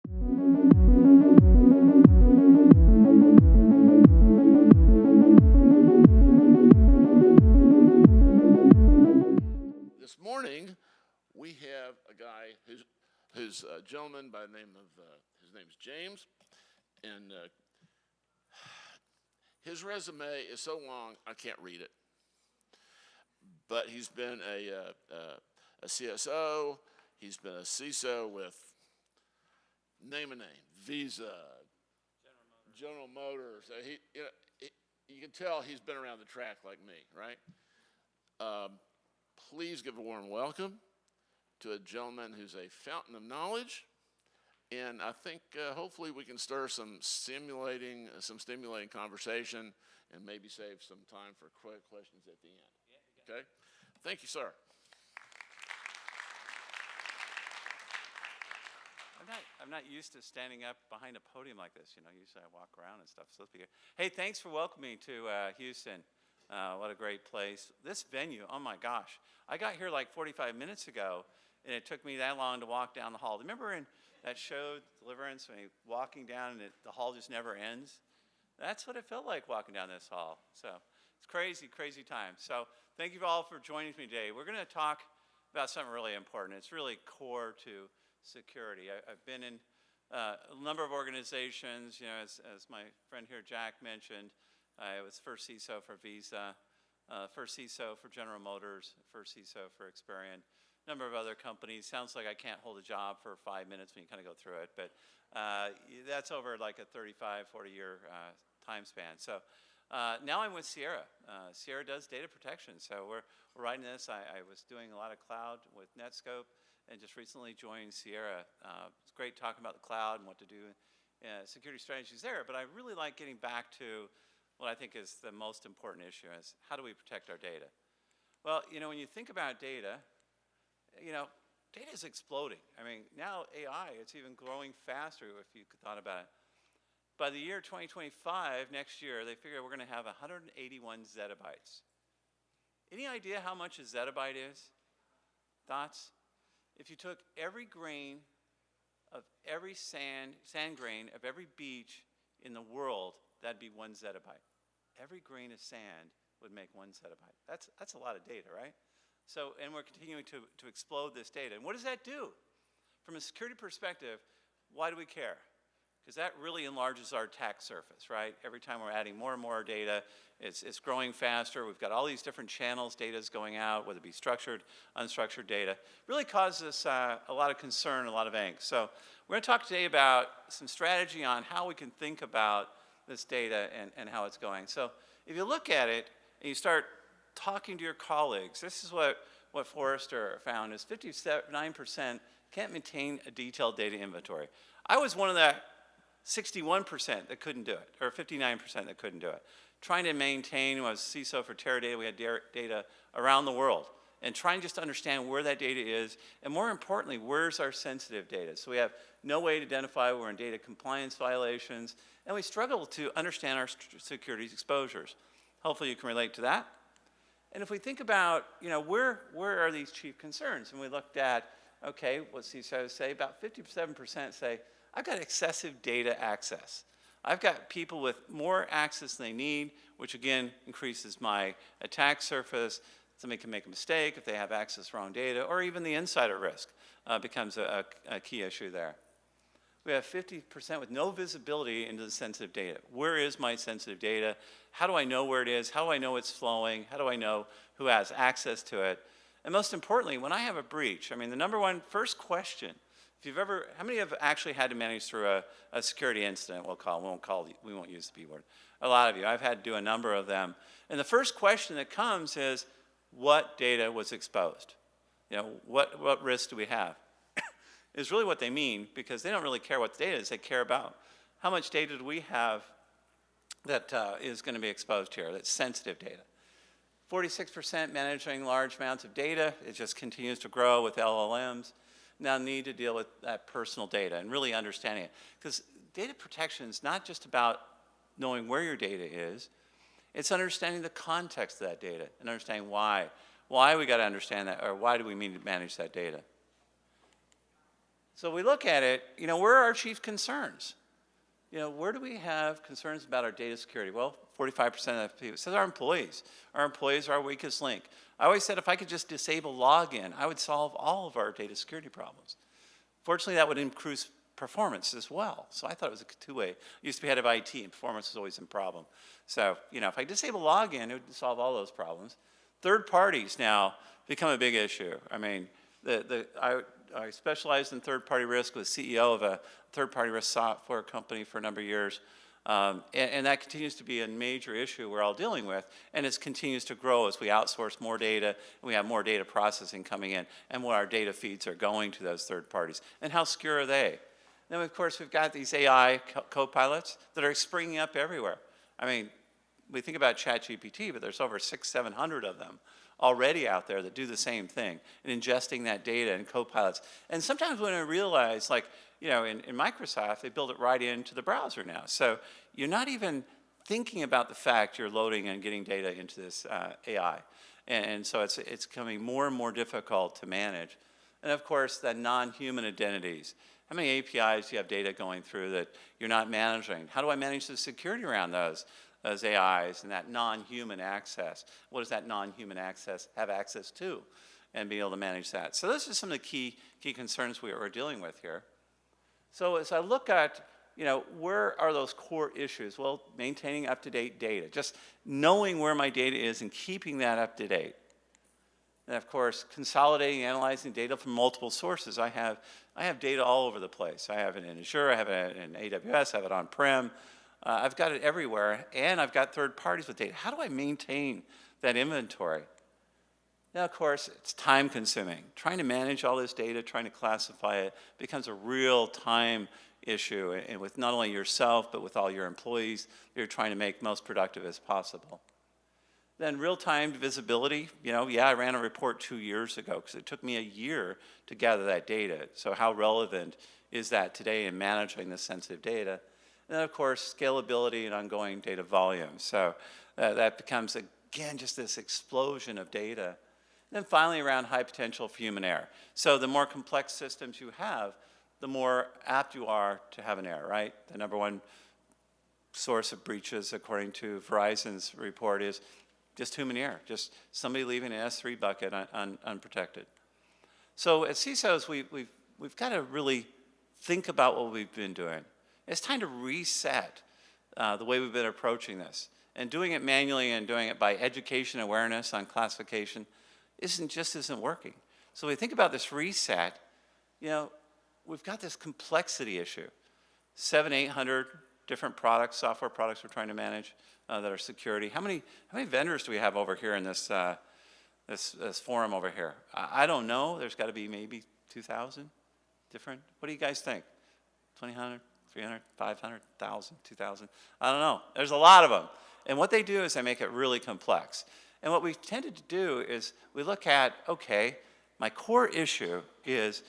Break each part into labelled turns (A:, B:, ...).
A: This morning, we have a guy who's a gentleman by the name of, his name's James, and his resume is so long I can't read it. But he's been a CSO, he's been a CISO with, name a name, Visa, General Motors. You can tell he's been around the track like me, right? Please give a warm welcome to a gentleman who's a fountain of knowledge, and I think hopefully we can stir some stimulating conversation and maybe save some time for questions at the end. Okay? Thank you, sir.
B: I'm not used to standing up behind a podium like this. You know, usually I walk around and stuff. So let's be here. Hey, thanks for welcoming me to Houston. What a great place. This venue, oh my gosh. I got here like 45 minutes ago, and it took me that long to walk down the hall. Remember in that show, Deliverance, when you're walking down and the hall just never ends? That's what it felt like walking down this hall. So it's crazy, crazy time. So thank you all for joining me today. We're going to talk about something really important. It's really core to security. I've been in a number of organizations, you know, as my friend here, Jack, mentioned. I was first CISO for Visa, first CISO for General Motors, first CISO for Experian, a number of other companies. Sounds like I can't hold a job for 5 minutes when you kind of go through it, but that's over like a 35, 40-year time span. So now I'm with Sierra. Sierra does data protection, so we're writing this. I was doing a lot of cloud with Netscope, and just recently joined Sierra. It's great talking about the cloud and what to do, security strategies there, but I really like getting back to what I think is the most important issue is how do we protect our data? Well, you know, when you think about data, you know, data is exploding. I mean, now AI, it's even growing faster if you thought about it. By the year 2025, next year, they figure we're going to have 181 zettabytes. Any idea how much a zettabyte is? Thoughts? If you took every grain of every sand grain of every beach in the world, that'd be 1 zettabyte. Every grain of sand would make 1 zettabyte. That's a lot of data, right? So, and we're continuing to explode this data. And what does that do? From a security perspective, why do we care? Because that really enlarges our attack surface, right? Every time we're adding more and more data, it's growing faster. We've got all these different channels, data's going out, whether it be structured, unstructured data. Really causes us a lot of concern, a lot of angst. So we're going to talk today about some strategy on how we can think about this data and how it's going. So if you look at it and you start talking to your colleagues, this is what Forrester found is 59% can't maintain a detailed data inventory. I was one of the 61% that couldn't do it, or 59% that couldn't do it. Trying to maintain, when I was CISO for Teradata, we had data around the world, and trying just to understand where that data is, and more importantly, where's our sensitive data? So we have no way to identify we're in data compliance violations, and we struggle to understand our security exposures. Hopefully you can relate to that. And if we think about, you know, where are these chief concerns? And we looked at, okay, what CISOs say, about 57% say, I've got excessive data access. I've got people with more access than they need, which again increases my attack surface. Somebody can make a mistake if they have access to wrong data, or even the insider risk becomes a key issue there. We have 50% with no visibility into the sensitive data. Where is my sensitive data? How do I know where it is? How do I know it's flowing? How do I know who has access to it? And most importantly, when I have a breach, I mean, the number one first question, if you've ever, how many have actually had to manage through a security incident, we won't use the B word. A lot of you, I've had to do a number of them. And the first question that comes is, what data was exposed? You know, what risk do we have? Is really what they mean, because they don't really care what the data is, they care about how much data do we have that is going to be exposed here, that's sensitive data. 46% managing large amounts of data, it just continues to grow with LLMs. Now need to deal with that personal data and really understanding it. Because data protection is not just about knowing where your data is, it's understanding the context of that data and understanding why. Why we got to understand that, or why do we need to manage that data? So we look at it, where are our chief concerns? Where do we have concerns about our data security? Well, 45% of people says our employees. Our employees are our weakest link. I always said if I could just disable login, I would solve all of our data security problems. Fortunately, that would increase performance as well. So I thought it was a two-way. I used to be head of IT, and performance was always a problem. So, if I disable login, it would solve all those problems. Third parties now become a big issue. I mean, I specialized in third-party risk, was CEO of a third-party risk software company for a number of years. And that continues to be a major issue we're all dealing with, and it continues to grow as we outsource more data, and we have more data processing coming in, and what our data feeds are going to those third parties, and how secure are they? Then, of course, we've got these AI co-pilots that are springing up everywhere. I mean, we think about ChatGPT, but there's over 600-700 of them already out there that do the same thing, and ingesting that data and co-pilots. And sometimes when I realize, like, in Microsoft, they build it right into the browser now. So you're not even thinking about the fact you're loading and getting data into this AI. And so it's becoming more and more difficult to manage. And of course, the non-human identities. How many APIs do you have data going through that you're not managing? How do I manage the security around those AIs and that non-human access? What does that non-human access have access to? And be able to manage that. So those are some of the key concerns we're dealing with here. So as I look at, where are those core issues? Well, maintaining up-to-date data, just knowing where my data is and keeping that up to date. And of course, consolidating, analyzing data from multiple sources. I have data all over the place. I have it in Azure, I have it in AWS, I have it on-prem. I've got it everywhere, and I've got third parties with data. How do I maintain that inventory? Now, of course, it's time consuming. Trying to manage all this data, trying to classify it, becomes a real time issue, and with not only yourself, but with all your employees, you're trying to make most productive as possible. Then real-time visibility, I ran a report 2 years ago because it took me a year to gather that data. So how relevant is that today in managing this sensitive data? And then, of course, scalability and ongoing data volume. So that becomes, again, just this explosion of data. And then finally, around high potential for human error. So the more complex systems you have, the more apt you are to have an error, right? The number one source of breaches, according to Verizon's report, is just human error, just somebody leaving an S3 bucket unprotected. So as CISOs, we've got to really think about what we've been doing. It's time to reset the way we've been approaching this. And doing it manually and doing it by education awareness on classification isn't working. So when we think about this reset, we've got this complexity issue. 700-800 different products, software products we're trying to manage that are security. How many vendors do we have over here in this this forum over here? I don't know. There's got to be maybe 2,000 different. What do you guys think? 2,000, 300, 500, 1,000, 2,000? I don't know. There's a lot of them. And what they do is they make it really complex. And what we've tended to do is we look at, okay, my core issue is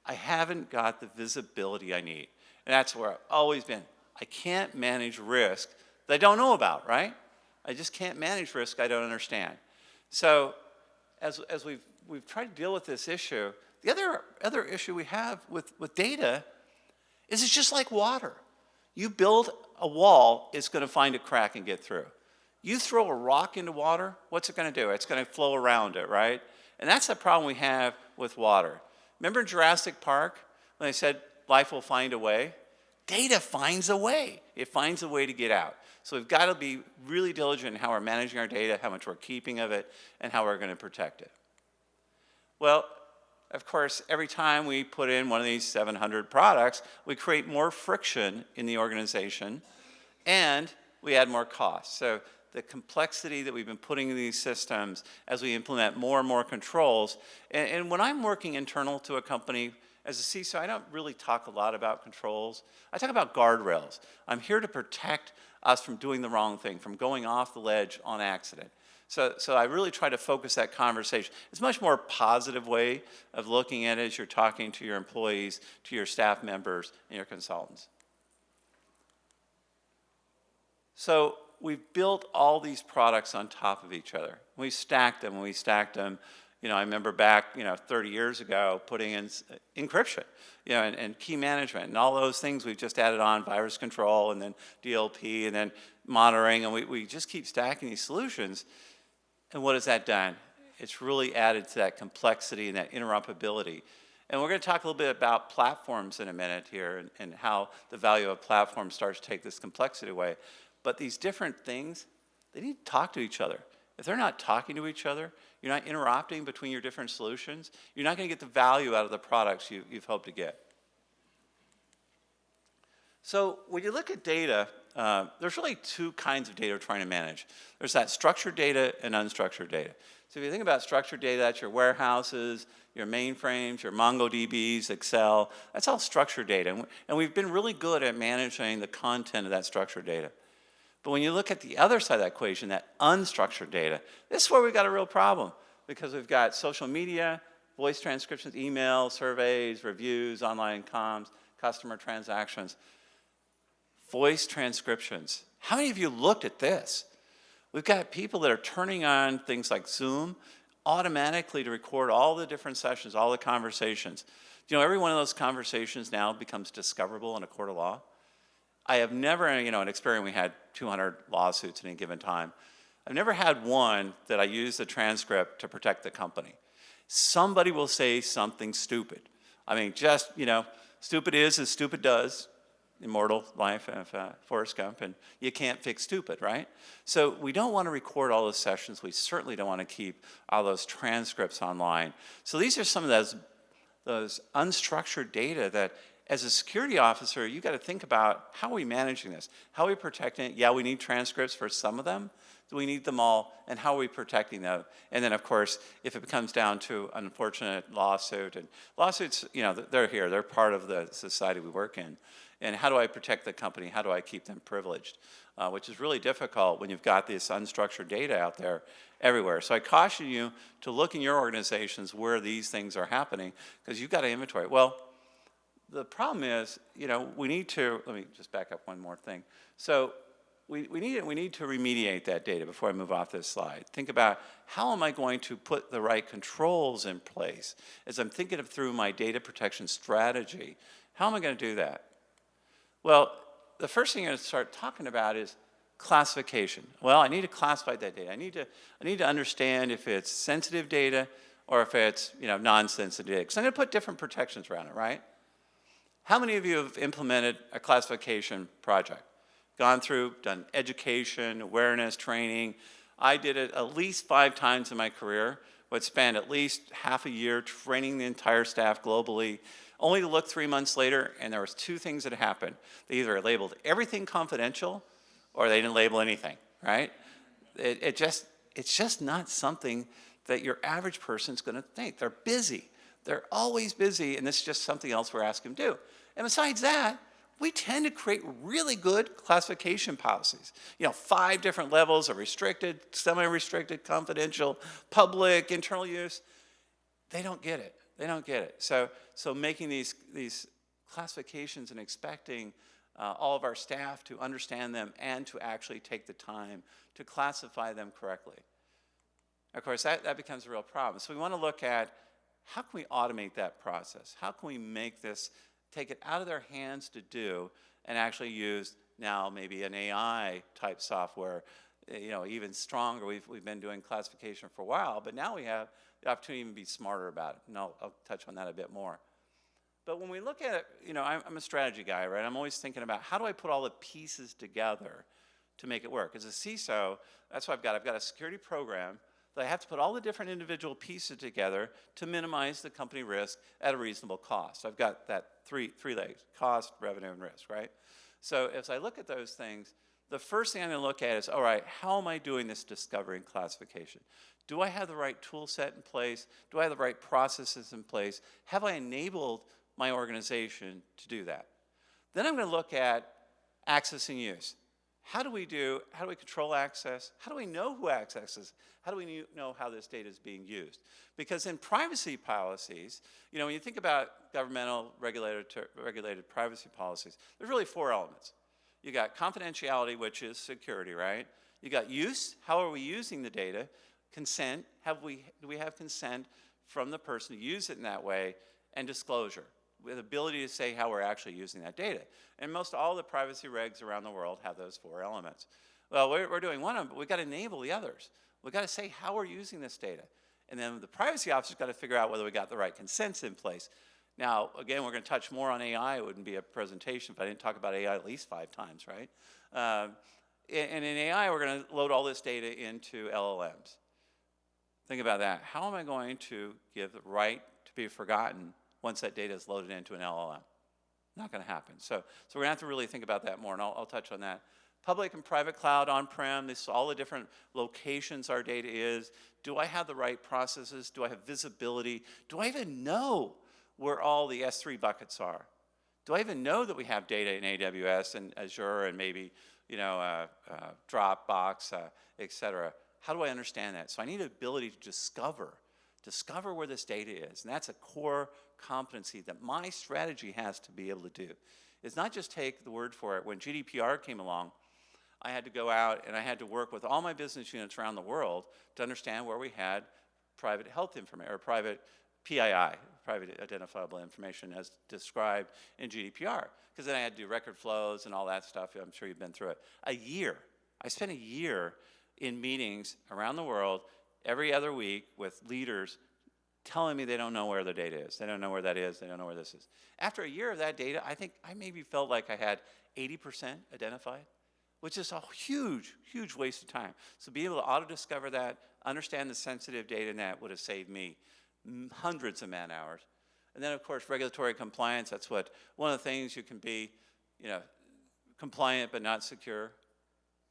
B: I haven't got the visibility I need. And that's where I've always been. I can't manage risk that I don't know about, right? I just can't manage risk I don't understand. So as we've tried to deal with this issue, the other issue we have with data is it's just like water. You build a wall, it's going to find a crack and get through. You throw a rock into water, what's it going to do? It's going to flow around it, right? And that's the problem we have with water. Remember in Jurassic Park when they said life will find a way? Data finds a way. It finds a way to get out. So we've got to be really diligent in how we're managing our data, how much we're keeping of it, and how we're going to protect it. Well, of course, every time we put in one of these 700 products, we create more friction in the organization, and we add more costs. So the complexity that we've been putting in these systems as we implement more and more controls. And when I'm working internal to a company, as a CISO, I don't really talk a lot about controls. I talk about guardrails. I'm here to protect us from doing the wrong thing, from going off the ledge on accident. So I really try to focus that conversation. It's a much more positive way of looking at it as you're talking to your employees, to your staff members, and your consultants. So we've built all these products on top of each other. We stacked them, I remember back, 30 years ago, putting in encryption, and key management, and all those things we've just added on, virus control, and then DLP, and then monitoring, and we just keep stacking these solutions. And what has that done? It's really added to that complexity and that interoperability. And we're going to talk a little bit about platforms in a minute here, and how the value of platforms starts to take this complexity away. But these different things, they need to talk to each other. If they're not talking to each other, you're not interrupting between your different solutions, you're not going to get the value out of the products you've hoped to get. So when you look at data, there's really two kinds of data we're trying to manage. There's that structured data and unstructured data. So if you think about structured data, that's your warehouses, your mainframes, your MongoDBs, Excel. That's all structured data. And we've been really good at managing the content of that structured data. But when you look at the other side of that equation, that unstructured data, this is where we've got a real problem, because we've got social media, voice transcriptions, email, surveys, reviews, online comms, customer transactions. Voice transcriptions. How many of you looked at this? We've got people that are turning on things like Zoom automatically to record all the different sessions, all the conversations. Every one of those conversations now becomes discoverable in a court of law. I have never, an experience, we had 200 lawsuits at any given time. I've never had one that I used the transcript to protect the company. Somebody will say something stupid. Stupid is as stupid does. Immortal Life of Forrest Gump, and you can't fix stupid, right? So we don't want to record all those sessions. We certainly don't want to keep all those transcripts online. So these are some of those unstructured data that, as a security officer, you got to think about, how are we managing this? How are we protecting it? Yeah, we need transcripts for some of them. Do we need them all? And how are we protecting them? And then, of course, if it comes down to an unfortunate lawsuit, and lawsuits, they're here. They're part of the society we work in. And how do I protect the company? How do I keep them privileged? Which is really difficult when you've got this unstructured data out there everywhere. So I caution you to look in your organizations where these things are happening, because you've got to inventory. Well, the problem is, we need to, let me just back up one more thing. So we need to remediate that data before I move off this slide. Think about, how am I going to put the right controls in place as I'm thinking through my data protection strategy? How am I going to do that? Well, the first thing I'm going to start talking about is classification. Well, I need to classify that data. I need to understand if it's sensitive data or if it's non-sensitive data, because I'm going to put different protections around it, right? How many of you have implemented a classification project? Gone through, done education, awareness, training. I did it at least 5 times in my career. Would spend at least half a year training the entire staff globally, only to look 3 months later, and there was 2 things that happened. They either labeled everything confidential, or they didn't label anything, right? It's just not something that your average person's going to think. They're busy. They're always busy, and this is just something else we're asking them to do. And besides that, we tend to create really good classification policies. 5 different levels of restricted, semi-restricted, confidential, public, internal use. They don't get it. They don't get it. So making these classifications and expecting all of our staff to understand them and to actually take the time to classify them correctly. Of course, that becomes a real problem. So we want to look at, how can we automate that process? How can we make this, take it out of their hands to do, and actually use now maybe an AI type software, even stronger. We've been doing classification for a while, but now we have the opportunity to even be smarter about it. And I'll touch on that a bit more. But when we look at it, I'm a strategy guy, right? I'm always thinking about, how do I put all the pieces together to make it work? As a CISO, that's what I've got. I've got a security program that I have to put all the different individual pieces together to minimize the company risk at a reasonable cost. So I've got that three legs: cost, revenue, and risk, right? So as I look at those things, the first thing I'm going to look at is, all right, how am I doing this discovery and classification? Do I have the right tool set in place? Do I have the right processes in place? Have I enabled my organization to do that? Then I'm going to look at access and use. How do we control access? How do we know who accesses? How do we know how this data is being used? Because in privacy policies, when you think about governmental regulated privacy policies, there's really 4 elements. You got confidentiality, which is security, right? You got use, how are we using the data? consent? Do we have consent from the person to use it in that way, and disclosure, with ability to say how we're actually using that data? And most all the privacy regs around the world have those 4 elements. Well, we're doing one of them, but we've got to enable the others. We've got to say how we're using this data. And then the privacy officer's got to figure out whether we got the right consents in place. Now, again, we're going to touch more on AI. It wouldn't be a presentation if I didn't talk about AI at least 5 times, right? And in AI, we're going to load all this data into LLMs. Think about that. How am I going to give the right to be forgotten once that data is loaded into an LLM? Not going to happen. So we're going to have to really think about that more, and I'll touch on that. Public and private cloud, on-prem, this is all the different locations our data is. Do I have the right processes? Do I have visibility? Do I even know where all the S3 buckets are? Do I even know that we have data in AWS and Azure and maybe, Dropbox, et cetera? How do I understand that? So I need an ability to discover where this data is. And that's a core competency that my strategy has to be able to do. It's not just take the word for it. When GDPR came along, I had to go out and I had to work with all my business units around the world to understand where we had private health information, or private PII, private identifiable information, as described in GDPR. Because then I had to do record flows and all that stuff. I'm sure you've been through it. A year. I spent a year in meetings around the world every other week with leaders telling me they don't know where the data is. They don't know where that is. They don't know where this is. After a year of that data, I think I maybe felt like I had 80% identified, which is a huge, huge waste of time. So being able to auto-discover that, understand the sensitive data in that would have saved me hundreds of man-hours. And then, of course, regulatory compliance. That's what one of the things you can be, compliant but not secure.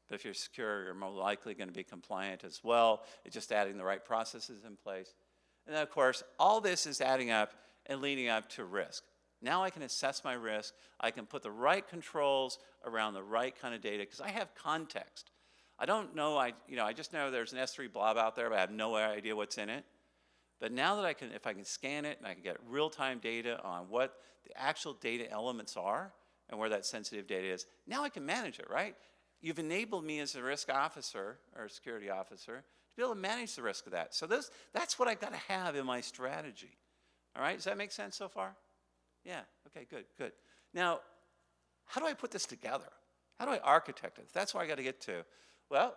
B: But if you're secure, you're more likely going to be compliant as well. It's just adding the right processes in place. And then, of course, all this is adding up and leading up to risk. Now I can assess my risk. I can put the right controls around the right kind of data because I have context. I don't know, I just know there's an S3 blob out there, but I have no idea what's in it. But now that if I can scan it and I can get real-time data on what the actual data elements are and where that sensitive data is, now I can manage it, right? You've enabled me as a risk officer or a security officer to be able to manage the risk of that. So that's what I've got to have in my strategy. All right, does that make sense so far? Yeah, okay, good. Now, how do I put this together? How do I architect it? That's where I got to get to. Well,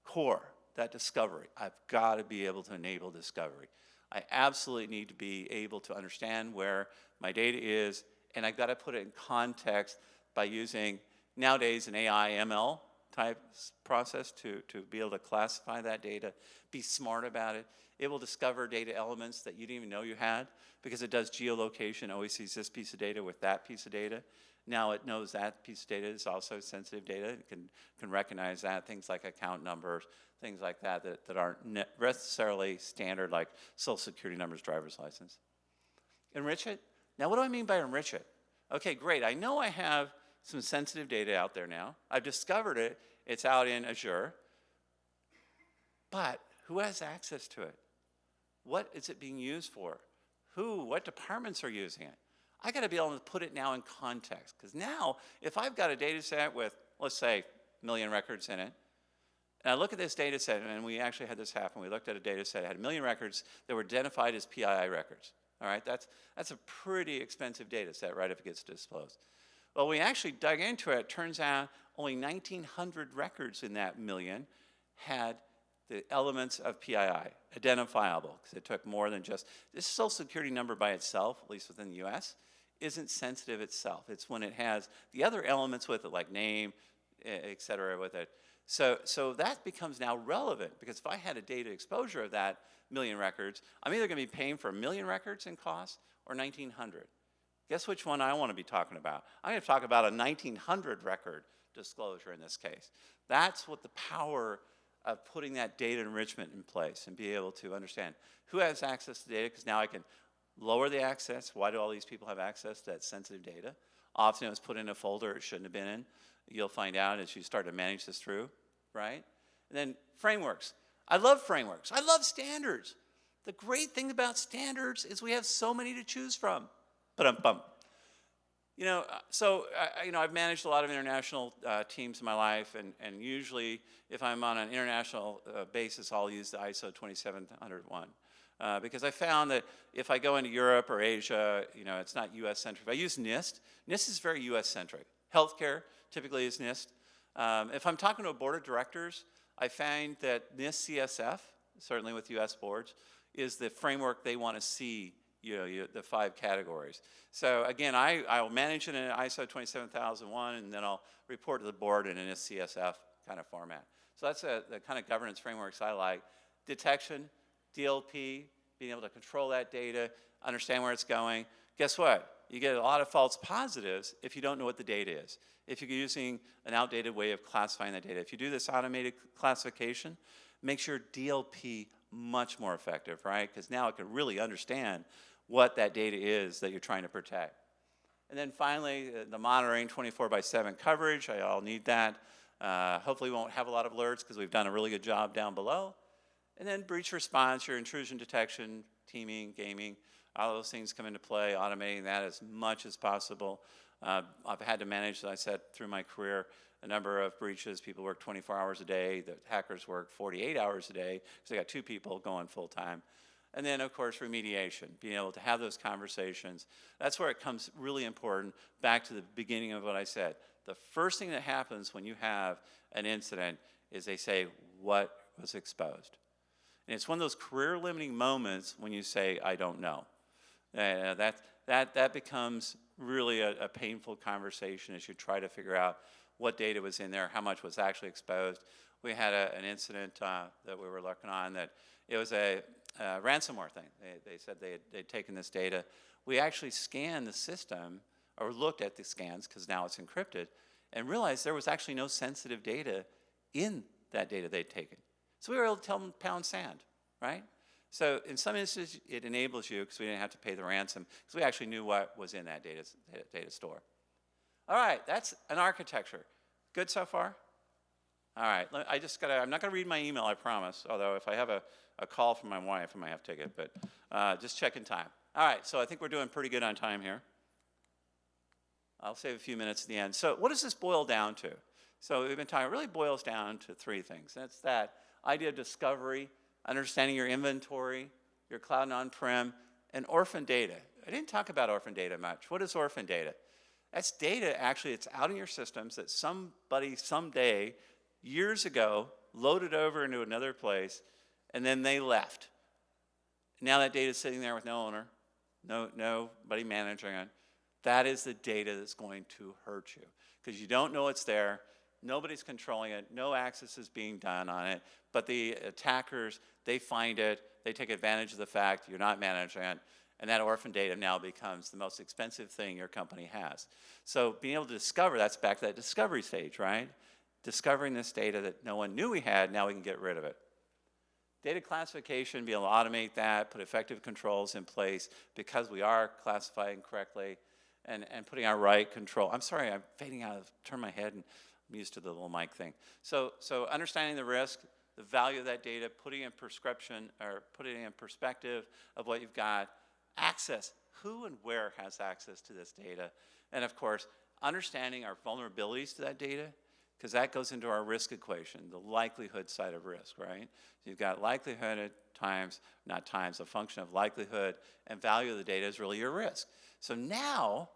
B: core, that discovery. I've got to be able to enable discovery. I absolutely need to be able to understand where my data is, and I've got to put it in context by using, nowadays, an AI ML type process to be able to classify that data, be smart about it. It will discover data elements that you didn't even know you had because it does geolocation, always sees this piece of data with that piece of data. Now it knows that piece of data is also sensitive data. It can recognize that, things like account numbers, things like that aren't necessarily standard, like social security numbers, driver's license. Enrich it? Now what do I mean by enrich it? Okay, great. I know I have some sensitive data out there now. I've discovered it. It's out in Azure. But who has access to it? What is it being used for? What departments are using it? I got to be able to put it now in context. Because now, if I've got a data set with, let's say, 1 million records in it, and I look at this data set, and we actually had this happen. We looked at a data set. It had 1 million records that were identified as PII records. All right, that's a pretty expensive data set, right, if it gets disclosed. Well, we actually dug into it. It turns out only 1,900 records in that million had the elements of PII, identifiable, because it took more than just, this social security number by itself, at least within the US, isn't sensitive itself. It's when it has the other elements with it, like name, et cetera, with it. So that becomes now relevant, because if I had a data exposure of that 1 million records, I'm either going to be paying for 1 million records in cost or 1,900. Guess which one I want to be talking about? I'm going to talk about a 1,900 record disclosure in this case. That's what the power of putting that data enrichment in place and be able to understand who has access to data, because now I can lower the access. Why do all these people have access to that sensitive data? Often it was put in a folder it shouldn't have been in. You'll find out as you start to manage this through, right? And then frameworks. I love frameworks. I love standards. The great thing about standards is we have so many to choose from. Ba-dum-bum. I've managed a lot of international teams in my life, and usually if I'm on an international basis, I'll use the ISO 27001. Because I found that if I go into Europe or Asia, it's not US centric. If I use NIST, NIST is very US centric. Healthcare typically is NIST. If I'm talking to a board of directors, I find that NIST CSF, certainly with US boards, is the framework they want to see, the 5 categories. So again, I'll manage it in an ISO 27001, and then I'll report to the board in a NIST CSF kind of format. So that's the kind of governance frameworks I like. Detection, DLP, being able to control that data, understand where it's going. Guess what? You get a lot of false positives if you don't know what the data is. If you're using an outdated way of classifying the data. If you do this automated classification, makes your DLP much more effective, right? Because now it can really understand what that data is that you're trying to protect. And then finally, the monitoring 24/7 coverage. I'll need that. Hopefully we won't have a lot of alerts because we've done a really good job down below. And then breach response, your intrusion detection, teaming, gaming, all those things come into play, automating that as much as possible. I've had to manage, as I said, through my career, a number of breaches. People work 24 hours a day. The hackers work 48 hours a day because they got 2 people going full time. And then, of course, remediation, being able to have those conversations. That's where it comes really important, back to the beginning of what I said. The first thing that happens when you have an incident is they say, what was exposed? And it's one of those career-limiting moments when you say, I don't know. That becomes really a painful conversation as you try to figure out what data was in there, how much was actually exposed. We had an incident that we were looking on that it was a ransomware thing. They said they'd taken this data. We actually scanned the system, or looked at the scans, because now it's encrypted, and realized there was actually no sensitive data in that data they'd taken. So we were able to tell them pound sand, right? So in some instances, it enables you, because we didn't have to pay the ransom, because we actually knew what was in that data store. All right, that's an architecture. Good so far? All right, I'm not gonna read my email, I promise, although if I have a call from my wife, I might have to take it, but just checking time. All right, so I think we're doing pretty good on time here. I'll save a few minutes at the end. So what does this boil down to? So we've been talking, it really boils down to 3 things. That's that idea of discovery, understanding your inventory, your cloud and on-prem, and orphan data. I didn't talk about orphan data much. What is orphan data? That's data, actually, it's out in your systems that somebody someday, years ago, loaded over into another place, and then they left. Now that data is sitting there with no owner, nobody managing it. That is the data that's going to hurt you, because you don't know it's there. Nobody's controlling it. No access is being done on it. But the attackers, they find it. They take advantage of the fact you're not managing it. And that orphan data now becomes the most expensive thing your company has. So being able to discover, that's back to that discovery stage, right? Discovering this data that no one knew we had, now we can get rid of it. Data classification, be able to automate that, put effective controls in place because we are classifying correctly, and putting our right control. I'm sorry, I'm fading out. Turn my head, and I'm used to the little mic thing. So understanding the risk, the value of that data, putting in prescription, or putting in perspective of what you've got, access, who and where has access to this data, and of course, understanding our vulnerabilities to that data, because that goes into our risk equation, the likelihood side of risk, right? So you've got likelihood at times, not times, a function of likelihood, and value of the data is really your risk. So now,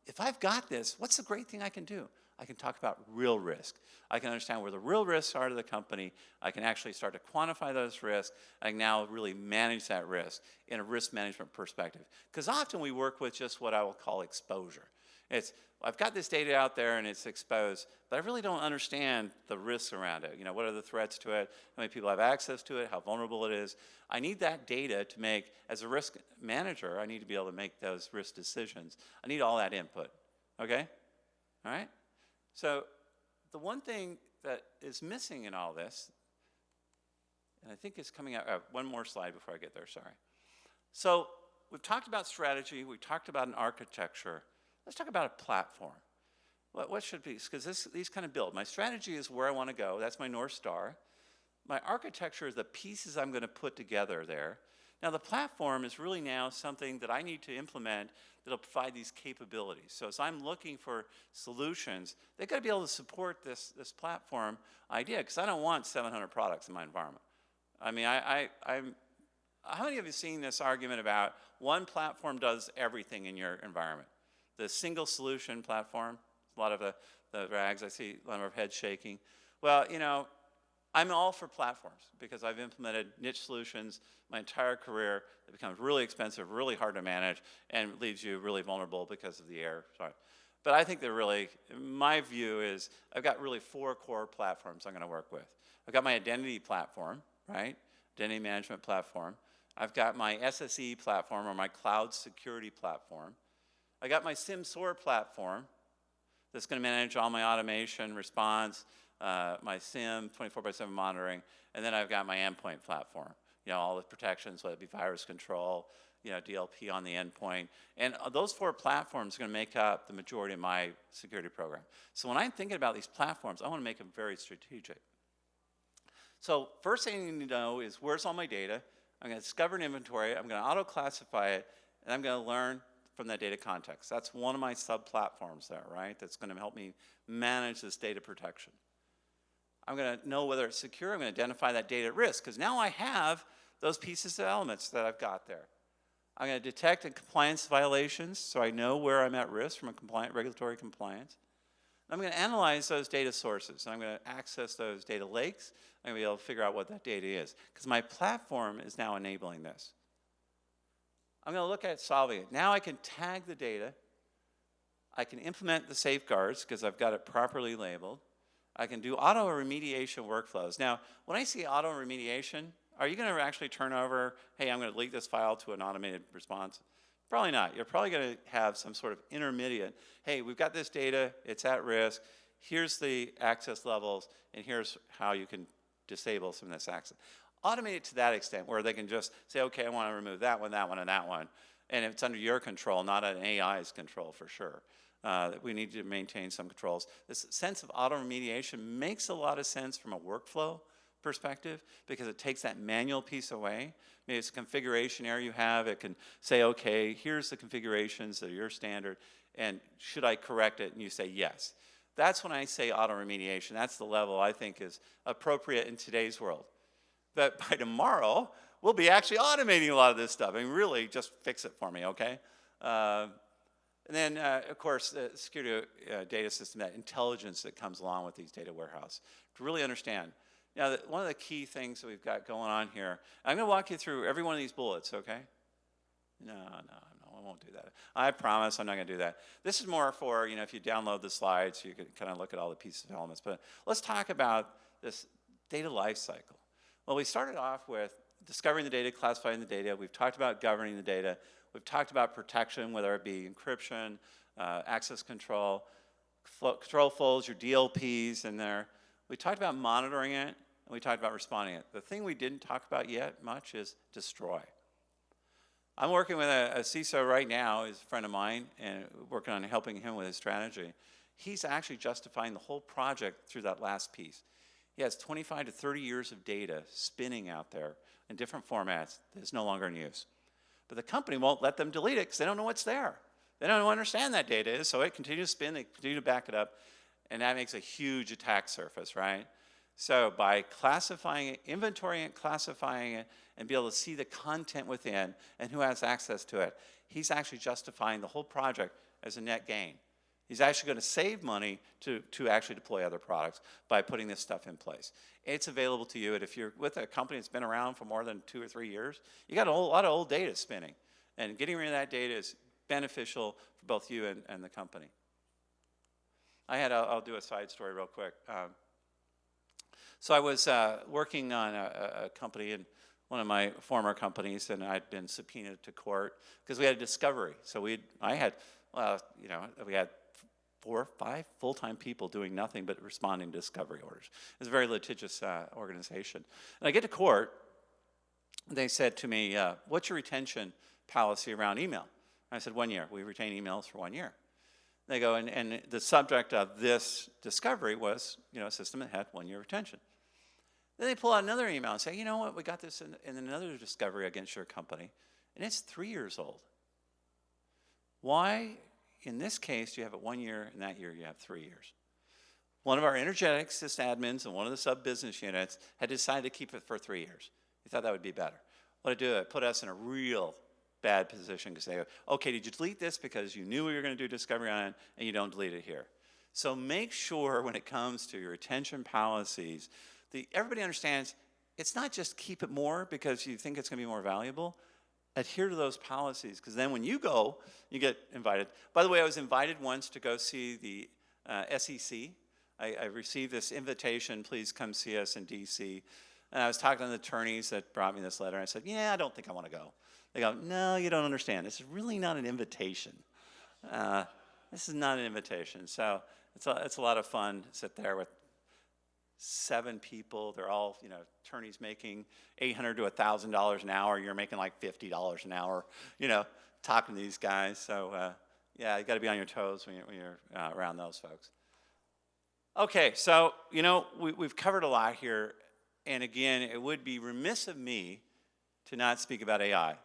B: if I've got this, what's the great thing I can do? I can talk about real risk. I can understand where the real risks are to the company. I can actually start to quantify those risks. I can now really manage that risk in a risk management perspective. Because often we work with just what I will call exposure. It's, I've got this data out there and it's exposed, but I really don't understand the risks around it. You know, what are the threats to it? How many people have access to it? How vulnerable it is? I need that data to make, as a risk manager, I need to be able to make those risk decisions. I need all that input, okay? All right? So the one thing that is missing in all this, and I think it's coming out, one more slide before I get there, sorry. So we've talked about strategy, we talked about an architecture. Let's talk about a platform. What should be, because these kind of build. My strategy is where I want to go. That's my North Star. My architecture is the pieces I'm going to put together there. Now the platform is really now something that I need to implement that'll provide these capabilities. So as I'm looking for solutions, they've got to be able to support this platform idea, because I don't want 700 products in my environment. I mean, how many of you have seen this argument about one platform does everything in your environment? The single solution platform, a lot of the rags, I see a lot of heads shaking. Well, you know, I'm all for platforms because I've implemented niche solutions my entire career. It becomes really expensive, really hard to manage, and leaves you really vulnerable because of the error. Sorry. But I think they're really, my view is I've got really 4 core platforms I'm going to work with. I've got my identity platform, right? Identity management platform. I've got my SSE platform, or my cloud security platform. I got my SIM/SOAR platform that's going to manage all my automation, response, my SIM, 24/7 monitoring, and then I've got my endpoint platform. You know, all the protections, whether it be virus control, you know, DLP on the endpoint. And those 4 platforms are going to make up the majority of my security program. So when I'm thinking about these platforms, I want to make them very strategic. So first thing you need to know is, where's all my data? I'm going to discover an inventory, I'm going to auto-classify it, and I'm going to learn from that data context. That's one of my sub-platforms there, right? That's going to help me manage this data protection. I'm going to know whether it's secure. I'm going to identify that data at risk, because now I have those pieces of elements that I've got there. I'm going to detect compliance violations, so I know where I'm at risk from a regulatory compliance. I'm going to analyze those data sources. I'm going to access those data lakes. I'm going to be able to figure out what that data is, because my platform is now enabling this. I'm going to look at solving it. Now I can tag the data. I can implement the safeguards because I've got it properly labeled. I can do auto remediation workflows. Now, when I see auto remediation, are you going to actually turn over, hey, I'm going to leak this file to an automated response? Probably not. You're probably going to have some sort of intermediate, hey, we've got this data, it's at risk, here's the access levels, and here's how you can disable some of this access. Automate it to that extent where they can just say, okay, I want to remove that one, and that one. And it's under your control, not an AI's control for sure. We need to maintain some controls. This sense of auto remediation makes a lot of sense from a workflow perspective, because it takes that manual piece away. Maybe it's a configuration error you have. It can say, okay, here's the configurations that are your standard, and should I correct it? And you say yes. That's when I say auto remediation. That's the level I think is appropriate in today's world. But by tomorrow, we'll be actually automating a lot of this stuff. I mean, really, just fix it for me, okay? And then, of course, the security data system, that intelligence that comes along with these data warehouse, to really understand. Now, one of the key things that we've got going on here, I'm going to walk you through every one of these bullets, okay? No, I won't do that. I promise I'm not going to do that. This is more for, you know, if you download the slides, you can kind of look at all the pieces of elements. But let's talk about this data lifecycle. Well, we started off with discovering the data, classifying the data. We've talked about governing the data. We've talked about protection, whether it be encryption, access control, control flows, your DLPs in there. We talked about monitoring it, and we talked about responding it. The thing we didn't talk about yet much is destroy. I'm working with a CISO right now, he's a friend of mine, and working on helping him with his strategy. He's actually justifying the whole project through that last piece. He has 25 to 30 years of data spinning out there in different formats that is no longer in use. But the company won't let them delete it because they don't know what's there. They don't understand that data is, so it continues to spin, they continue to back it up, and that makes a huge attack surface, right? So by classifying it, inventorying it, classifying it, and be able to see the content within and who has access to it, he's actually justifying the whole project as a net gain. He's actually going to save money to actually deploy other products by putting this stuff in place. It's available to you, and if you're with a company that's been around for more than 2 or 3 years, you got a whole lot of old data spinning. And getting rid of that data is beneficial for both you and the company. I'll do a side story real quick. So I was working on a company in one of my former companies, and I'd been subpoenaed to court because we had a discovery. So we had 4 or 5 full-time people doing nothing but responding to discovery orders. It was a very litigious organization. And I get to court, and they said to me, what's your retention policy around email? And I said, 1 year. We retain emails for 1 year. They go, and the subject of this discovery was, a system that had 1 year retention. Then they pull out another email and say, you know what, we got this in another discovery against your company, and it's 3 years old. Why, in this case, do you have it 1 year, and that year you have 3 years? One of our energetic sysadmins and one of the sub-business units had decided to keep it for 3 years. We thought that would be better. What did it do? It put us in a real bad position because they go, okay, did you delete this because you knew we were going to do discovery on it, and you don't delete it here? So make sure when it comes to your retention policies, everybody understands it's not just keep it more because you think it's going to be more valuable. Adhere to those policies, because then when you go, you get invited. By the way, I was invited once to go see the SEC. I received this invitation, please come see us in D.C. And I was talking to the attorneys that brought me this letter. And I said, yeah, I don't think I want to go. They go, no, you don't understand. This is really not an invitation. This is not an invitation. So it's a lot of fun to sit there with 7 people. They're all, attorneys making $800 to $1,000 an hour. You're making like $50 an hour, talking to these guys. So, yeah, you got to be on your toes when you're around those folks. Okay, so, we've covered a lot here. And again, it would be remiss of me to not speak about AI.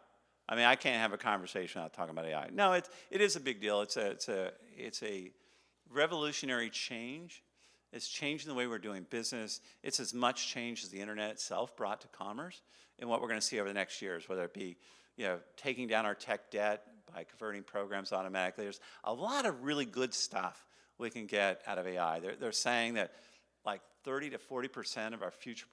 B: I mean, I can't have a conversation without talking about AI. No, it is a big deal. It's a revolutionary change. It's changing the way we're doing business. It's as much change as the internet itself brought to commerce and what we're going to see over the next years, whether it be, taking down our tech debt by converting programs automatically. There's a lot of really good stuff we can get out of AI. They're saying that like 30 to 40% of our future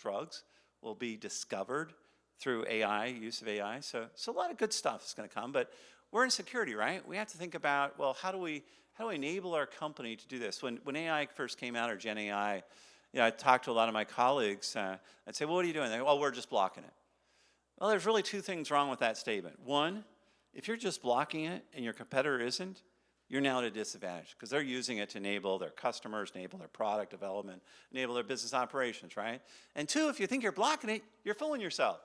B: drugs will be discovered through AI, use of AI. So a lot of good stuff is going to come, but we're in security, right? We have to think about, well, how do we enable our company to do this? When AI first came out, or Gen AI, I talked to a lot of my colleagues. I'd say, well, what are you doing? They go, well, we're just blocking it. Well, there's really 2 things wrong with that statement. One, if you're just blocking it and your competitor isn't, you're now at a disadvantage because they're using it to enable their customers, enable their product development, enable their business operations, right? And 2, if you think you're blocking it, you're fooling yourself.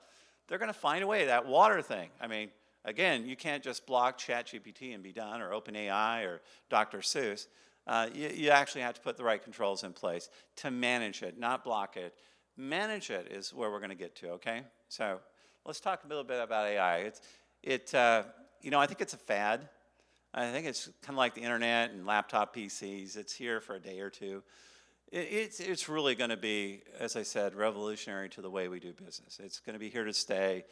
B: They're going to find a way, that water thing. I mean, again, you can't just block ChatGPT and be done, or OpenAI or Dr. Seuss. You actually have to put the right controls in place to manage it, not block it. Manage it is where we're going to get to, okay? So let's talk a little bit about AI. I think it's a fad. I think it's kind of like the internet and laptop PCs. It's here for a day or two. It's really going to be, as I said, revolutionary to the way we do business. It's going to be here to stay.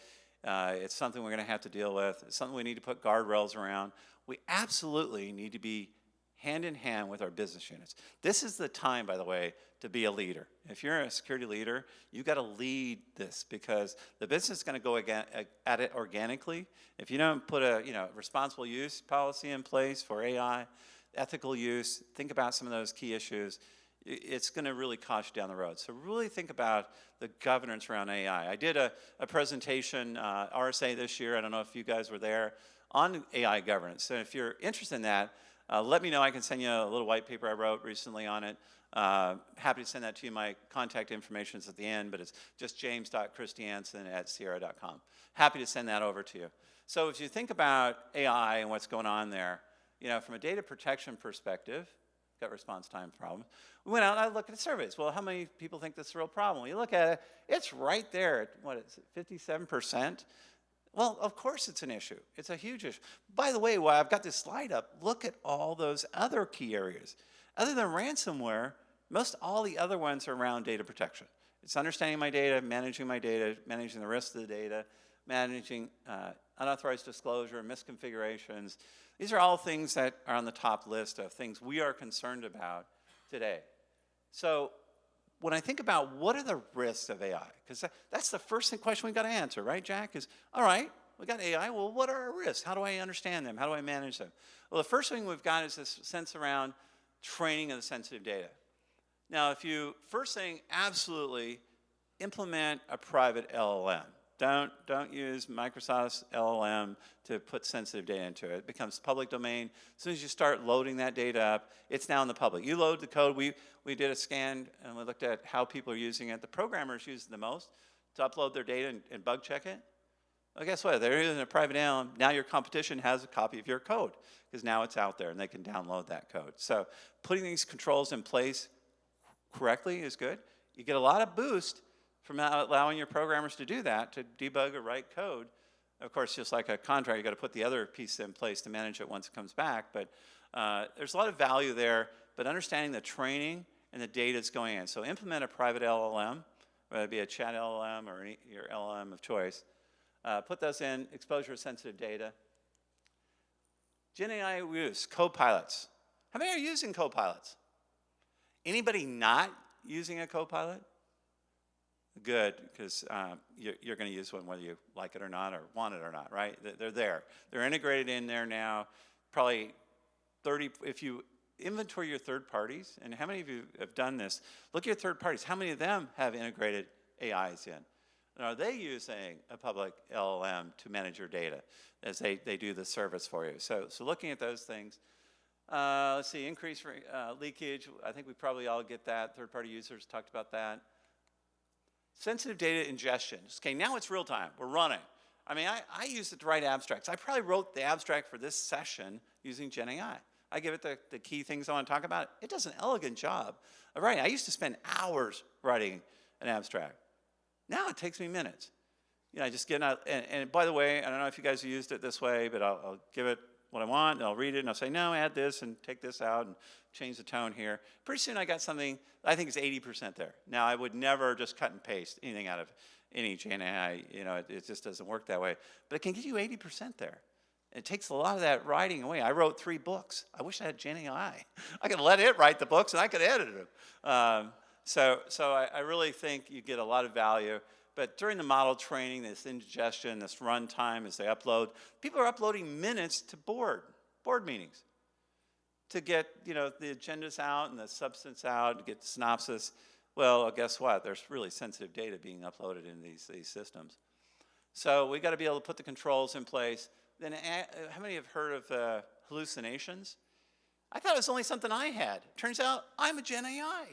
B: It's something we're going to have to deal with. It's something we need to put guardrails around. We absolutely need to be hand in hand with our business units. This is the time, by the way, to be a leader. If you're a security leader, you've got to lead this because the business is going to go at it organically. If you don't put a responsible use policy in place for AI, ethical use, think about some of those key issues, it's going to really cost you down the road. So really think about the governance around AI. I did a presentation, RSA this year, I don't know if you guys were there, on AI governance. So if you're interested in that, let me know. I can send you a little white paper I wrote recently on it. Happy to send that to you. My contact information is at the end, but it's just james.christiansen@sierra.com. Happy to send that over to you. So if you think about AI and what's going on there, from a data protection perspective, got response time problem. We went out and I looked at surveys. Well, how many people think this is a real problem? You look at it, it's right there. What is it, 57%? Well, of course it's an issue. It's a huge issue. By the way, while I've got this slide up, look at all those other key areas. Other than ransomware, most all the other ones are around data protection. It's understanding my data, managing the rest of the data, managing unauthorized disclosure, misconfigurations. These are all things that are on the top list of things we are concerned about today. So when I think about what are the risks of AI, because that's the first question we've got to answer, right, Jack? Is, all right, we got AI, well, what are our risks? How do I understand them? How do I manage them? Well, the first thing we've got is this sense around training of the sensitive data. Now, first thing, absolutely implement a private LLM. Don't use Microsoft's LLM to put sensitive data into it. It becomes public domain. As soon as you start loading that data up, it's now in the public. You load the code. We did a scan, and we looked at how people are using it. The programmers use it the most to upload their data and bug check it. Well, guess what? They're using a private LLM. Now your competition has a copy of your code because now it's out there, and they can download that code. So putting these controls in place correctly is good. You get a lot of boost from allowing your programmers to do that, to debug or write code. Of course, just like a contract, you got to put the other piece in place to manage it once it comes back. But there's a lot of value there, but understanding the training and the data that's going in. So implement a private LLM, whether it be a chat LLM or your LLM of choice. Put those in, exposure of sensitive data. Gen AI use, co-pilots. How many are using co-pilots? Anybody not using a co-pilot? Good, because you're going to use one whether you like it or not, or want it or not, right? They're there. They're integrated in there now. Probably 30, if you inventory your third parties, and how many of you have done this, look at your third parties. How many of them have integrated AIs in? And are they using a public LLM to manage your data as they do the service for you? So looking at those things. Let's see, increase leakage. I think we probably all get that. Third-party users talked about that. Sensitive data ingestion. Okay, now it's real time. We're running. I mean, I used it to write abstracts. I probably wrote the abstract for this session using Gen AI. I give it the key things I want to talk about. It does an elegant job of writing. I used to spend hours writing an abstract. Now it takes me minutes. You know, I just get out, and by the way, I don't know if you guys have used it this way, but I'll give it what I want, and I'll read it, and I'll say, no, add this, and take this out, and change the tone here. Pretty soon I got something I think is 80% there. Now, I would never just cut and paste anything out of any Gen AI. You know, it just doesn't work that way. But it can get you 80% there. It takes a lot of that writing away. I wrote 3 books. I wish I had Gen AI. I could let it write the books, and I could edit them. So I really think you get a lot of value. But during the model training, this ingestion, this runtime as they upload, people are uploading minutes to board meetings to get, you know, the agendas out and the substance out, to get the synopsis. Well, guess what? There's really sensitive data being uploaded in these systems. So we got to be able to put the controls in place. Then how many have heard of hallucinations? I thought it was only something I had. Turns out I'm a Gen AI.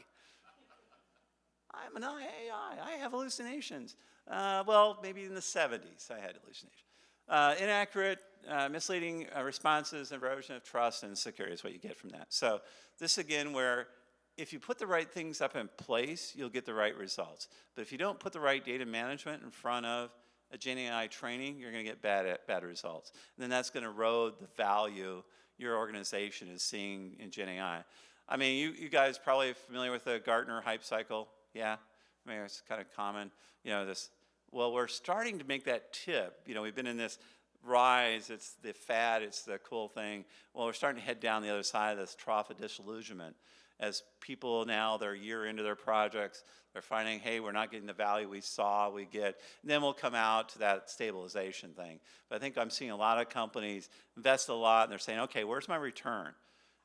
B: I'm an AI. I have hallucinations. Well, maybe in the 70s I had hallucinations. Inaccurate, misleading responses, erosion of trust, and security is what you get from that. So this, again, where if you put the right things up in place, you'll get the right results. But if you don't put the right data management in front of a Gen AI training, you're going to get bad results. And then that's going to erode the value your organization is seeing in Gen AI. I mean, you guys probably familiar with the Gartner hype cycle. Yeah, I mean, it's kind of common, you know, well, we're starting to make that tip. You know, we've been in this rise, it's the fad, it's the cool thing. Well, we're starting to head down the other side of this trough of disillusionment as people now, they're a year into their projects, they're finding, hey, we're not getting the value we get. And then we'll come out to that stabilization thing. But I think I'm seeing a lot of companies invest a lot, and they're saying, okay, where's my return?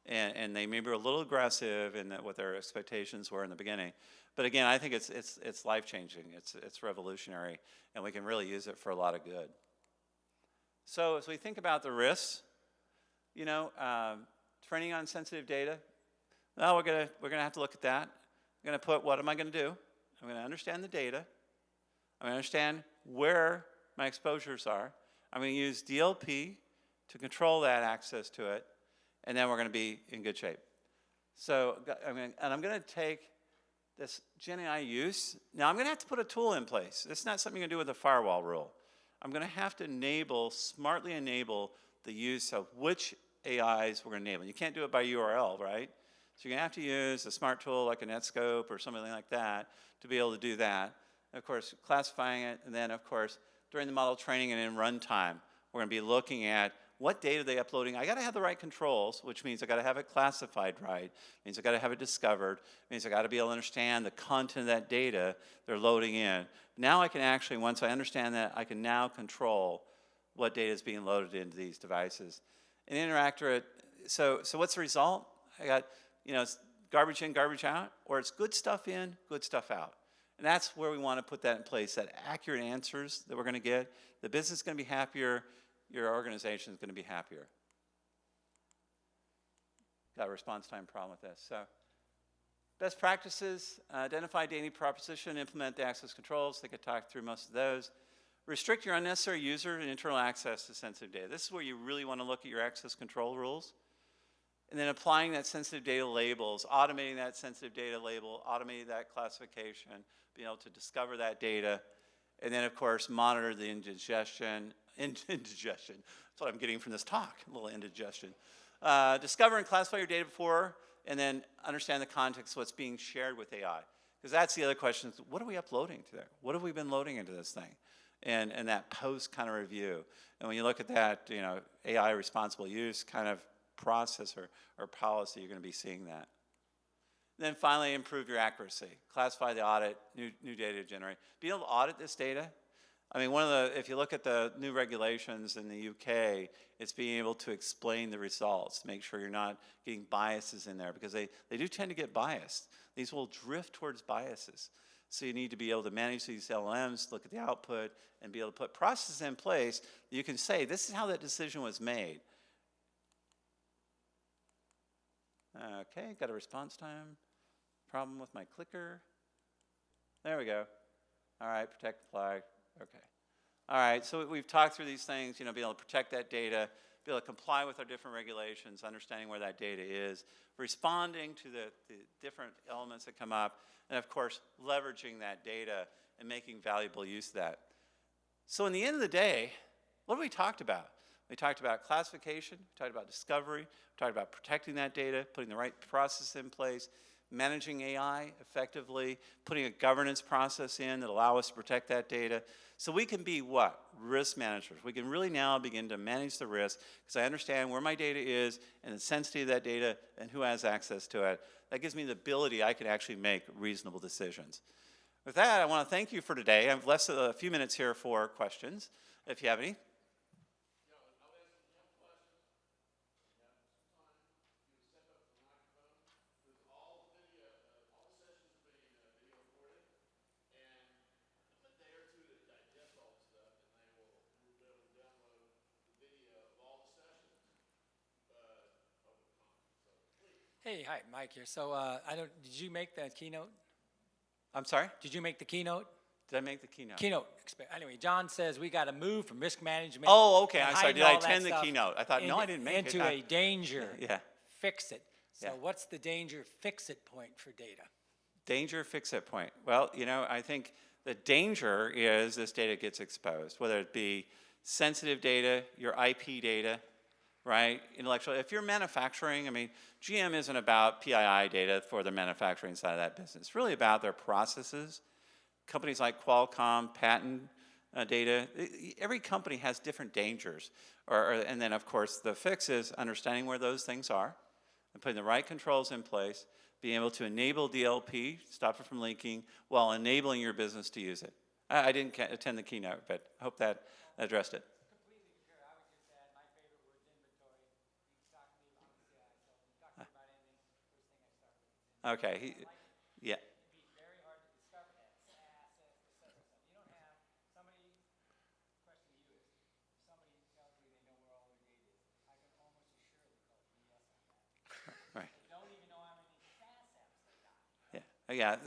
B: And they maybe are a little aggressive in what their expectations were in the beginning. But again, I think it's life-changing. It's revolutionary, and we can really use it for a lot of good. So as we think about the risks, you know, training on sensitive data, well, we're gonna have to look at that. I'm gonna put, what am I gonna do? I'm gonna understand the data. I'm gonna understand where my exposures are. I'm gonna use DLP to control that access to it, and then we're gonna be in good shape. So, I'm gonna take this Gen AI use. Now, I'm going to have to put a tool in place. It's not something you can do with a firewall rule. I'm going to have to smartly enable the use of which AIs we're going to enable. You can't do it by URL, right? So you're going to have to use a smart tool like a Netscope or something like that to be able to do that. And of course, classifying it, and then, of course, during the model training and in runtime, we're going to be looking at what data are they uploading. I got to have the right controls, which means I got to have it classified right. Means I got to have it discovered. Means I got to be able to understand the content of that data they're loading in. Now I can actually, once I understand that, I can now control what data is being loaded into these devices. And interactor, so what's the result? I got, you know, it's garbage in, garbage out, or it's good stuff in, good stuff out. And that's where we want to put that in place, that accurate answers that we're going to get. The business is going to be happier. Your organization is going to be happier. Got a response time problem with this. So, best practices, identify data proposition, implement the access controls. I think I talked through most of those. Restrict your unnecessary user and internal access to sensitive data. This is where you really want to look at your access control rules. and then applying that sensitive data labels, automating that sensitive data label, automating that classification, being able to discover that data, and then, of course, monitor the indigestion. Indigestion. That's what I'm getting from this talk, a little indigestion. Discover and classify your data before, and then understand the context of what's being shared with AI. Because that's the other question, is what are we uploading to there? What have we been loading into this thing? And that post kind of review. And when you look at that, AI responsible use kind of process or policy, you're going to be seeing that. Then finally, improve your accuracy. Classify the audit, new data to generate. Be able to audit this data. I mean, if you look at the new regulations in the UK, it's being able to explain the results, make sure you're not getting biases in there, because they do tend to get biased. These will drift towards biases. So you need to be able to manage these LLMs, look at the output, and be able to put processes in place that you can say, this is how that decision was made. Okay, got a response time. Problem with my clicker. There we go. All right, protect the flag. Okay. All right, so we've talked through these things, be able to protect that data, be able to comply with our different regulations, understanding where that data is, responding to the different elements that come up, and of course, leveraging that data and making valuable use of that. So in the end of the day, what have we talked about? We talked about classification, we talked about discovery, we talked about protecting that data, putting the right process in place, managing AI effectively, putting a governance process in that allow us to protect that data. So we can be what? Risk managers. We can really now begin to manage the risk because I understand where my data is and the sensitivity of that data and who has access to it. That gives me the ability I can actually make reasonable decisions. With that, I want to thank you for today. I've left a few minutes here for questions, if you have any.
C: Hey, hi, Mike here. So, did you make the keynote?
B: I'm sorry?
C: Did you make the keynote?
B: Did I make the keynote?
C: Anyway, John says we got to move from risk management.
B: Oh, okay.
C: and
B: I'm sorry.
C: hiding
B: Did I
C: all that
B: attend the
C: stuff
B: keynote? I thought, no, I didn't make it.
C: Into a danger.
B: Yeah.
C: Fix it. So,
B: Yeah.
C: what's the danger fix-it point for data?
B: Danger fix-it point. Well, I think the danger is this data gets exposed, whether it be sensitive data, your IP data, right? Intellectual. If you're manufacturing, GM isn't about PII data for the manufacturing side of that business. It's really about their processes. Companies like Qualcomm, patent data. Every company has different dangers. And then, of course, the fix is understanding where those things are and putting the right controls in place, being able to enable DLP, stop it from leaking, while enabling your business to use it. I didn't attend the keynote, but I hope that addressed it.
C: Completely concur. I would just add my favorite word is inventory. You talk to me about CI, so when you talk to me about anything, first thing I start with is inventory.
B: Okay. Yeah.
C: It'd be very hard to discover that. SaaS, et cetera. You don't have somebody, the question to you is, if somebody tells me they know where all their data is, I can almost assuredly call BS on that.
B: Right.
C: They don't even know how many SaaS apps they got.
B: Yeah.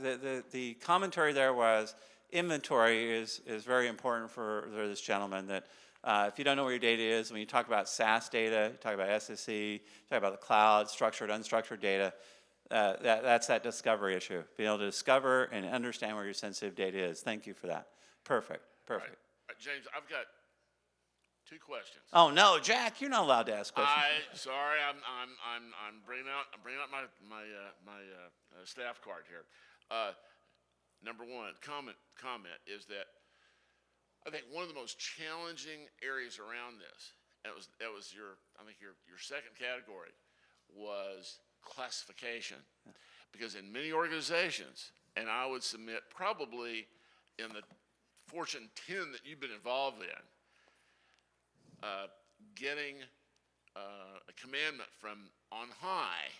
B: The commentary there was inventory is very important for this gentleman. That if you don't know where your data is, when you talk about SaaS data, you talk about SSE, you talk about the cloud, structured, unstructured data. That's that discovery issue. Being able to discover and understand where your sensitive data is. Thank you for that. Perfect.
A: All right. James, I've got 2 questions.
B: Oh no, Jack, you're not allowed to ask questions.
A: Sorry, I'm bringing out my staff card here. Number 1 comment is that I think one of the most challenging areas around this, and it was your second category, was classification, because in many organizations, and I would submit probably in the Fortune 10 that you've been involved in, getting a commandment from on high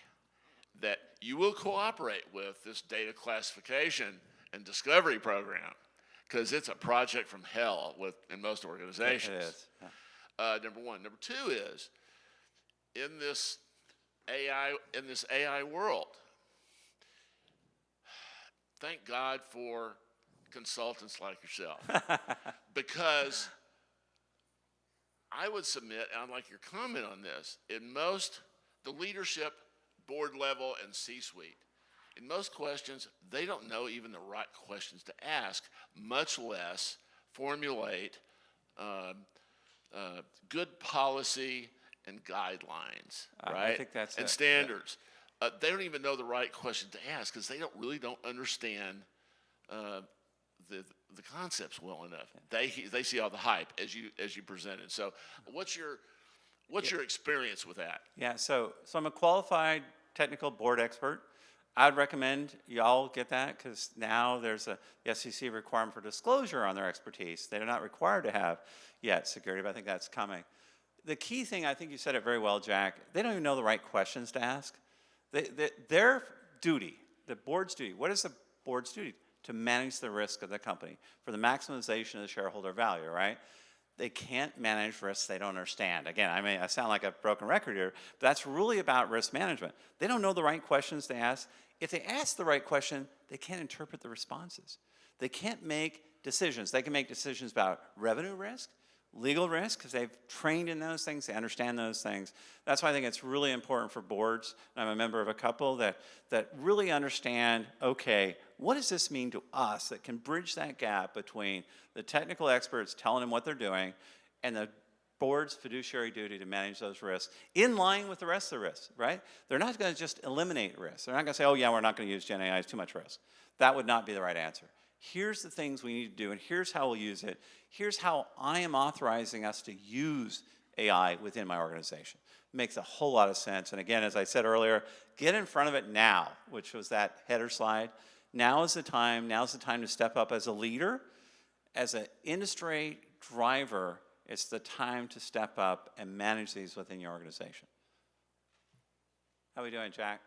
A: that you will cooperate with this data classification and discovery program, because it's a project from hell in most organizations.
B: It is. Yeah.
A: Number 1. Number 2 is in this AI world. Thank God for consultants like yourself, because I would submit, and I'd like your comment on this, in most the leadership, board level, and C-suite. In most questions, they don't know even the right questions to ask, much less formulate good policy and guidelines, right?
B: I think that's
A: and
B: it.
A: standards. They don't even know the right question to ask because they don't understand the concepts well enough. They see all the hype as you presented. So, what's your experience with that?
B: Yeah, so I'm a qualified technical board expert. I'd recommend y'all get that because now there's the SEC requirement for disclosure on their expertise. They're not required to have yet security, but I think that's coming. The key thing, I think you said it very well, Jack, they don't even know the right questions to ask. Their duty, the board's duty, what is the board's duty? To manage the risk of the company for the maximization of the shareholder value, right? They can't manage risks they don't understand. Again, I mean, I sound like a broken record here, but that's really about risk management. They don't know the right questions to ask. If they ask the right question, they can't interpret the responses. They can't make decisions. They can make decisions about revenue risk, legal risk, because they've trained in those things, they understand those things. That's why I think it's really important for boards, and I'm a member of a couple that really understand, okay, what does this mean to us that can bridge that gap between the technical experts telling them what they're doing and the board's fiduciary duty to manage those risks in line with the rest of the risks, right? They're not going to just eliminate risks. They're not going to say, oh yeah, we're not going to use Gen AI, it's too much risk. That would not be the right answer. Here's the things we need to do, and here's how we'll use it. Here's how I am authorizing us to use AI within my organization. Makes a whole lot of sense. And again, as I said earlier, get in front of it now, which was that header slide. Now's the time to step up as a leader, as an industry driver. It's the time to step up and manage these within your organization. How are we doing, Jack?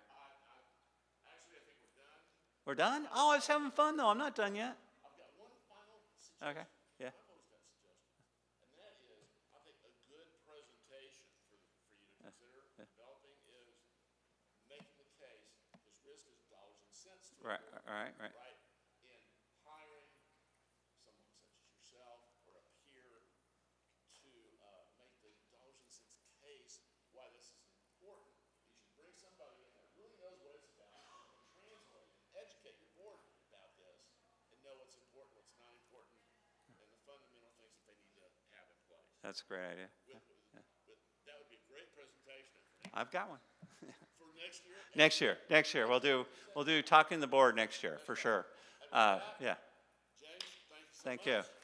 A: Actually, I think we're done.
B: We're done? Oh, I was having fun, though. I'm not done yet.
A: I've got one final suggestion.
B: Okay, yeah.
A: I've always got suggestions. And that is, I think a good presentation for you to consider developing is making the case, because risk is dollars and cents to
B: Right,
A: it.
B: right.
A: Right? In hiring someone such as yourself or a peer to make the dollars and cents case why this is important. You should bring somebody in that really knows what it's about and translate and educate your board about this and know what's important, what's not important, and the fundamental things that they need to have in place.
B: That's a great idea.
A: That would be a great presentation.
B: I've got one.
A: For next year?
B: Next year. We'll do talking the board next year, for sure. Yeah.
A: James, thank you so
B: Thank
A: much.
B: you.